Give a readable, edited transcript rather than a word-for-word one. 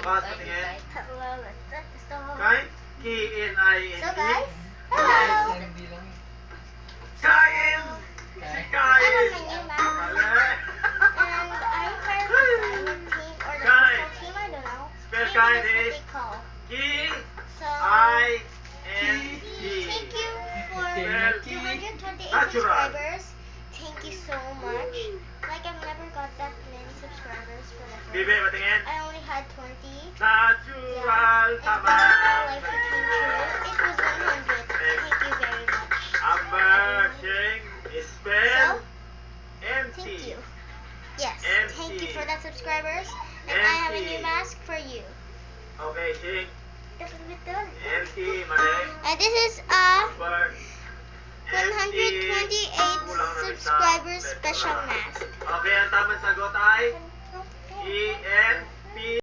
Bukas, patingin. Hello, let's start the song. Kind? K-N-I-N-E. So guys, hello! Kain! Si Kain! I'm a new Mali. And I'm part of the diamond team or the Kain. crystal team, I don't know. Spell Maybe Kain that's what is they call. K-I-N-E. So, thank you for 228 Natural. subscribers. Thank you so much. Like, I've never got that many subscribers for the Bibi, first. patingin. I only had 20. Natural. And Tama. my life became true. It was 100. Thank you very much. Amber, Shing, spell So, M-T. thank you. Yes, MC. thank you for that subscribers. And I have a MC. new mask for you. Okay, Shing. That's what we're doing. M-T, mali. And this is a Amber. 128 subscribers special mask. Okay, ang tamang sagot ay E-N-P.